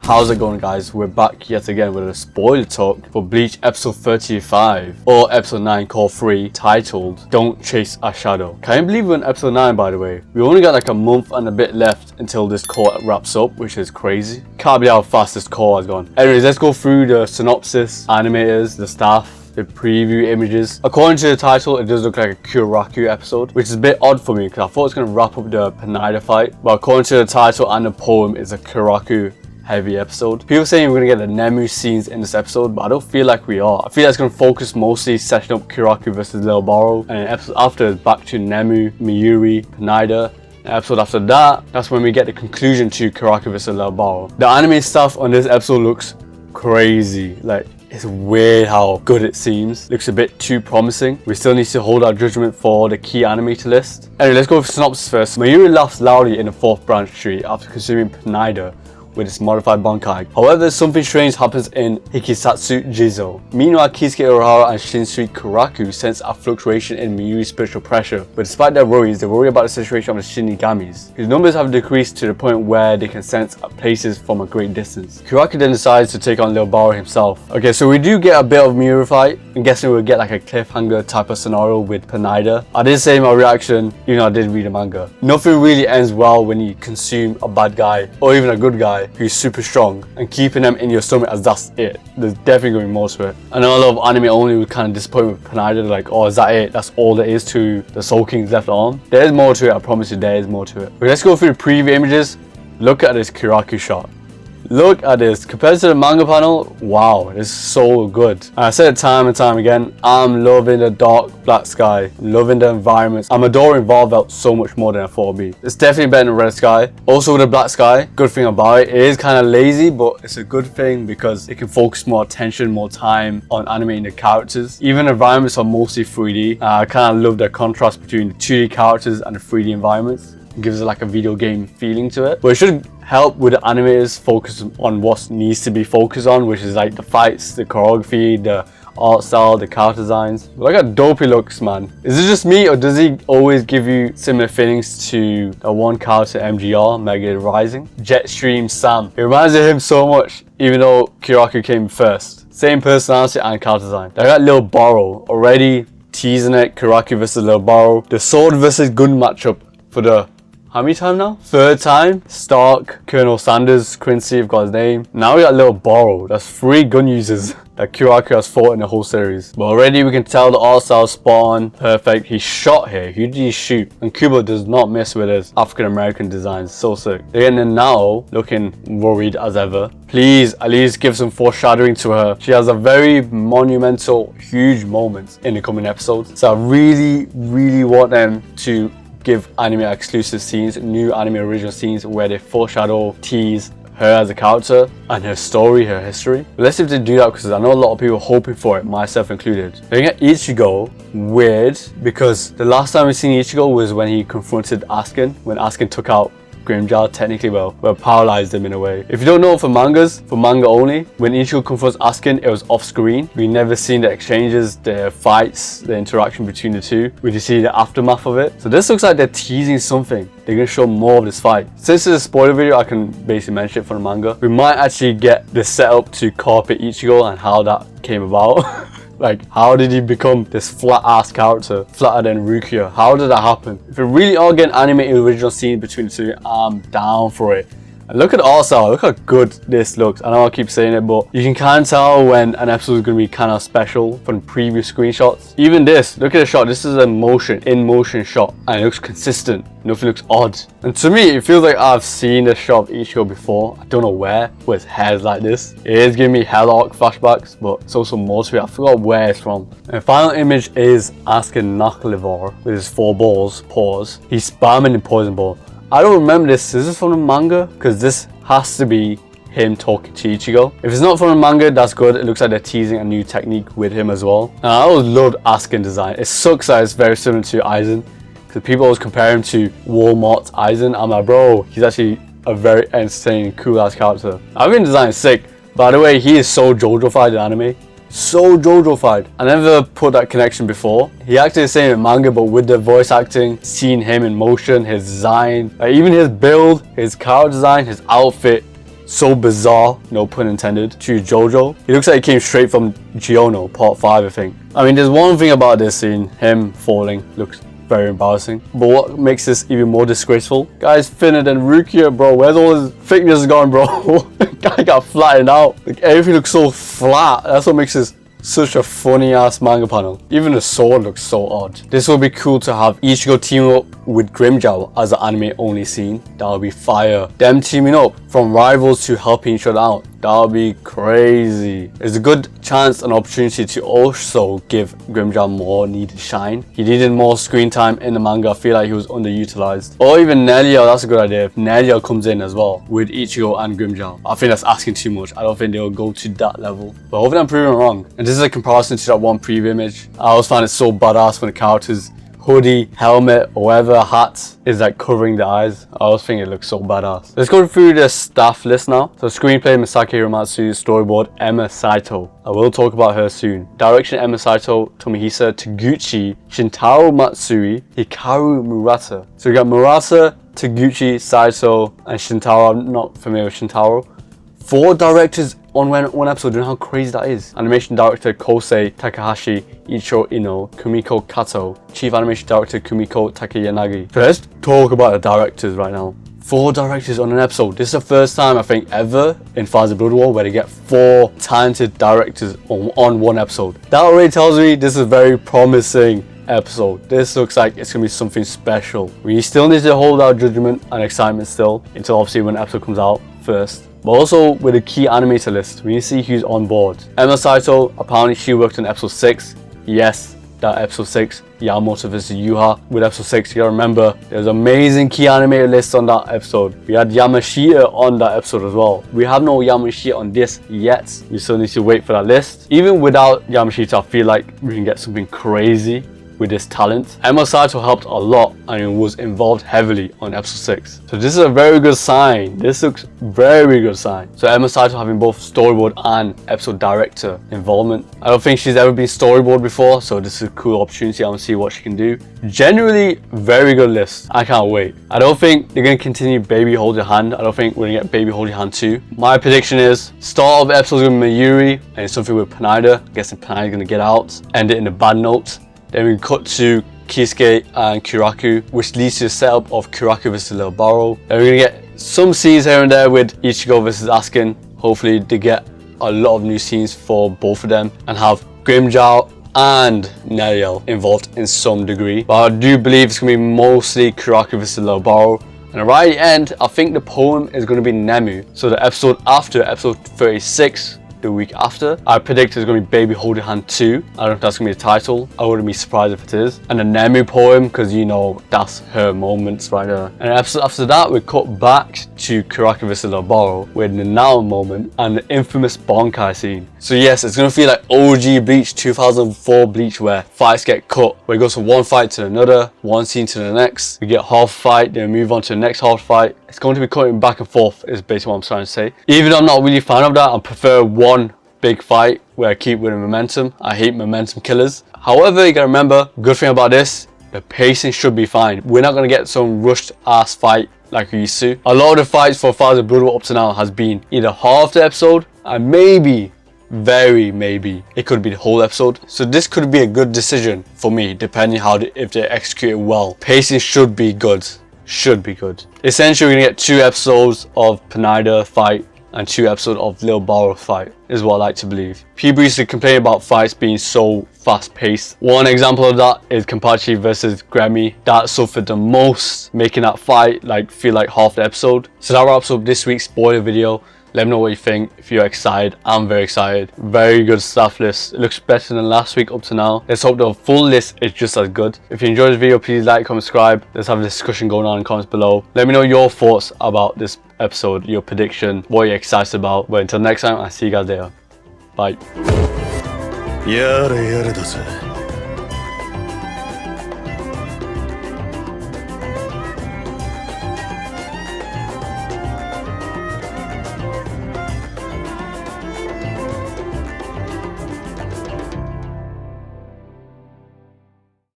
How's it going, guys? We're back yet again with a spoiler talk for Bleach episode 35 or episode 9 Cour 3 titled Don't Chase a Shadow. Can you believe we're in episode 9, by the way? We only got like a month and a bit left until this Cour wraps up, which is crazy. Can't believe how fast this Cour has gone. Anyways, let's go through the synopsis, animators, the staff, the preview images. According to the title, it does look like a kyoraku episode, which is a bit odd for me because I thought it was going to wrap up the Pineda fight, but according to the title and the poem, it's a kyoraku heavy episode. People saying we're going to get the Nemu scenes in this episode, but I don't feel like we are. I feel like it's going to focus mostly setting up Kyoraku versus Little Barrow, and episode after is back to Nemu, Mayuri, Pineda. The episode after that, that's when we get the conclusion to Kyoraku versus Little Barrow. The anime stuff on this episode looks crazy. Like, it's weird how good it seems. Looks a bit too promising. We still need to hold our judgment for the key animator list. Anyway, let's go for synopsis first. Mayuri laughs loudly in the 4th branch tree after consuming Pineda with its modified bankai. However, something strange happens in Hikisatsu Jizo. Meanwhile, Kisuke Urahara and Shunsui Kyoraku sense a fluctuation in Mayuri's spiritual pressure, but despite their worries, they worry about the situation of the Shinigamis. His numbers have decreased to the point where they can sense places from a great distance. Kyoraku then decides to take on Little Barrow himself. Okay, so we do get a bit of Mayuri fight. I'm guessing we'll get like a cliffhanger type of scenario with Pineda. I did say my reaction, even though I did read the manga. Nothing really ends well when you consume a bad guy or even a good guy who's super strong, and keeping them in your stomach as that's it. There's definitely going to be more to it. I know a lot of anime only would kind of disappoint with Pineda, like, oh, is that it? That's all there is to the Soul King's left arm. There's more to it, I promise you, there is more to it. But let's go through the preview images. Look at this Kyoraku shot. Look at this. Compared to the manga panel, wow, it's so good. And I said it time and time again, I'm loving the dark black sky, loving the environments. I'm adoring Varvelt so much more than I thought it'd be. It's definitely better than Red Sky. Also with the black sky, good thing about it is kind of lazy, but it's a good thing because it can focus more attention, more time on animating the characters. Even the environments are mostly 3D. I kind of love the contrast between the 2D characters and the 3D environments. It gives it like a video game feeling to it. But it should help with the animators focus on what needs to be focused on, which is like the fights, the choreography, the art style, the character designs. Look how dope he looks, man. Is it just me, or does he always give you similar feelings to the one character MGR, Mega Rising? Jetstream Sam. It reminds me of him so much, even though Kyoraku came first. Same personality and character design. I got Little Barrow already teasing it. Kyoraku versus Little Barrow. The sword versus gun matchup for the how many time now? 3rd time. Stark, Colonel Sanders, Quincy, I've got his name. Now we got Little Barrow. That's 3 gun users that Kyoraku has fought in the whole series. But already we can tell the art style spot on, perfect. He shot here. Who did he shoot? And Kubo does not miss with his African American designs. So sick. Again, nanao looking worried as ever. Please at least give some foreshadowing to her. She has a very monumental, huge moment in the coming episodes. So I really want them to give anime exclusive scenes, new anime original scenes where they foreshadow, tease her as a character and her story, her history. But let's see if they do that, because I know a lot of people are hoping for it, myself included. Looking at Ichigo, weird, because the last time we seen Ichigo was when he confronted Askin, when Askin took out Grimjar, technically, well, paralyzed him in a way. If you don't know for mangas, for manga only, when Ichigo confronts Askin, it was off screen. We never seen the exchanges, the fights, the interaction between the two. We just see the aftermath of it. So this looks like they're teasing something. They're going to show more of this fight. Since it's a spoiler video, I can basically mention it for the manga. We might actually get the setup to carpet Ichigo and how that came about. Like, how did he become this flat-ass character, flatter than Rukia? How did that happen? If we really are getting animated original scenes between the two, I'm down for it. And look at the art style, look how good this looks. I know I keep saying it, but you can kind of tell when an episode is going to be kind of special from previous screenshots. Even this, look at the shot. This is a in motion shot, and it looks consistent. Nothing looks odd. And to me, it feels like I've seen the shot of Ichigo before. I don't know where, but his hair's like this. It is giving me Hell Arc flashbacks, but it's also more to it. I forgot where it's from. And the final image is Askin Nakalivor with his 4 balls, paws. He's spamming the poison ball. I don't remember this. Is this from the manga? Because this has to be him talking to Ichigo. If it's not from the manga, that's good. It looks like they're teasing a new technique with him as well. And I always loved Askin design. It sucks that it's very similar to Aizen, because people always compare him to Walmart's Aizen. I'm like, bro, he's actually a very entertaining, cool ass character. I think design is sick. By the way, he is so JoJo-fied in anime. So JoJo-fied. I never put that connection before. He acted the same in manga, but with the voice acting, seeing him in motion, his design, even his build, his character design, his outfit, so bizarre, no pun intended, to JoJo. He looks like he came straight from Giorno, part 5, I think. I mean, there's one thing about this scene, him falling looks very embarrassing. But what makes this even more disgraceful? Guy's thinner than Rukia, bro. Where's all his thickness gone, bro? Guy got flattened out. Like, everything looks so flat. That's what makes this such a funny ass manga panel. Even the sword looks so odd. This would be cool to have Ichigo team up with Grimmjow as an anime only scene. That would be fire. Them teaming up from rivals to helping each other out. That would be crazy. It's a good chance and opportunity to also give Grimmjow more needed shine. He needed more screen time in the manga. I feel like he was underutilized. Or even Nelia, that's a good idea. If Nelia comes in as well with Ichigo and Grimmjow. I think that's asking too much. I don't think they'll go to that level. But hopefully I'm proving wrong. And this is a comparison to that one preview image. I always find it so badass when the characters hoodie, helmet, or whatever hat is like covering the eyes. I always think it looks so badass. Let's go through the staff list now. So screenplay Masaki Hiromatsu, storyboard Emma Saito. I will talk about her soon. Direction Emma Saito, Tomohisa Taguchi, Shintaro Matsui, Hikaru Murata. So we got Murata, Taguchi, Saito, and Shintaro. I'm not familiar with Shintaro. 4 directors on one episode. Do you know how crazy that is? Animation director Kosei Takahashi, Icho Ino, Kumiko Kato, chief animation director Kumiko Takayanagi. So let's talk about the directors right now. 4 directors on an episode. This is the first time I think ever in TYBW where they get 4 talented directors on one episode. That already tells me this is a very promising episode. This looks like it's gonna be something special. We still need to hold our judgment and excitement still until obviously when the episode comes out first. But also with a key animator list, we need to see who's on board. Emma Saito, apparently she worked on episode 6. Yes, that episode 6, Yamamoto vs Yuha. With episode 6, you gotta remember, there's amazing key animator lists on that episode. We had Yamashita on that episode as well. We have no Yamashita on this yet. We still need to wait for that list. Even without Yamashita, I feel like we can get something crazy with this talent. Emma Saito helped a lot and was involved heavily on episode 6. So this is a very good sign. This looks very good sign. So Emma Saito having both storyboard and episode director involvement. I don't think she's ever been storyboard before, so this is a cool opportunity. I want to see what she can do. Generally, very good list. I can't wait. I don't think they're going to continue Baby Hold Your Hand. I don't think we're going to get Baby Hold Your Hand 2. My prediction is start of the episode is going to be Mayuri and it's something with Panida. I'm guessing Panida's going to get out. End it in a bad note. Then we cut to Kisuke and Kyoraku, which leads to the setup of Kyoraku vs Little Barrow. Then we're going to get some scenes here and there with Ichigo vs Askin. Hopefully they get a lot of new scenes for both of them and have Grimmjow and Neriel involved in some degree. But I do believe it's going to be mostly Kyoraku vs Little Barrow. And right at the end, I think the poem is going to be Nemu. So the episode after, episode 36, the week after, I predict it's going to be Baby Hold Your Hand 2. I don't know if that's going to be the title. I wouldn't be surprised if it is. And the Nemu poem, because you know that's her moments right there. And episode after that, we cut back to Kyoraku vs Little Barrow with the Nanao moment and the infamous bankai scene. So yes, it's going to feel like OG Bleach 2004 Bleach where fights get cut. Where it goes from one fight to another, one scene to the next. We get half fight, then move on to the next half fight. It's going to be cutting back and forth is basically what I'm trying to say. Even though I'm not really a fan of that, I prefer one big fight where I keep winning momentum. I hate momentum killers. However, you gotta remember, good thing about this, the pacing should be fine. We're not gonna get some rushed ass fight like we used to. A lot of the fights for TYBW up to now has been either half the episode and maybe, very maybe, it could be the whole episode. So this could be a good decision for me depending if they execute it well. Pacing should be good. Should be good. Essentially, we're gonna get 2 episodes of Panida fight and 2 episodes of Little Barrow fight is what I like to believe. People used to complain about fights being so fast paced. One example of that is Kenpachi versus Grammy. That suffered the most, making that fight feel like half the episode. So that wraps up this week's spoiler video. Let me know what you think. If you're excited, I'm very excited. Very good staff list. It looks better than last week up to now. Let's hope the full list is just as good. If you enjoyed this video, please like, comment, subscribe. Let's have a discussion going on in the comments below. Let me know your thoughts about this episode, your prediction, what you're excited about. But until next time, I'll see you guys later. Bye.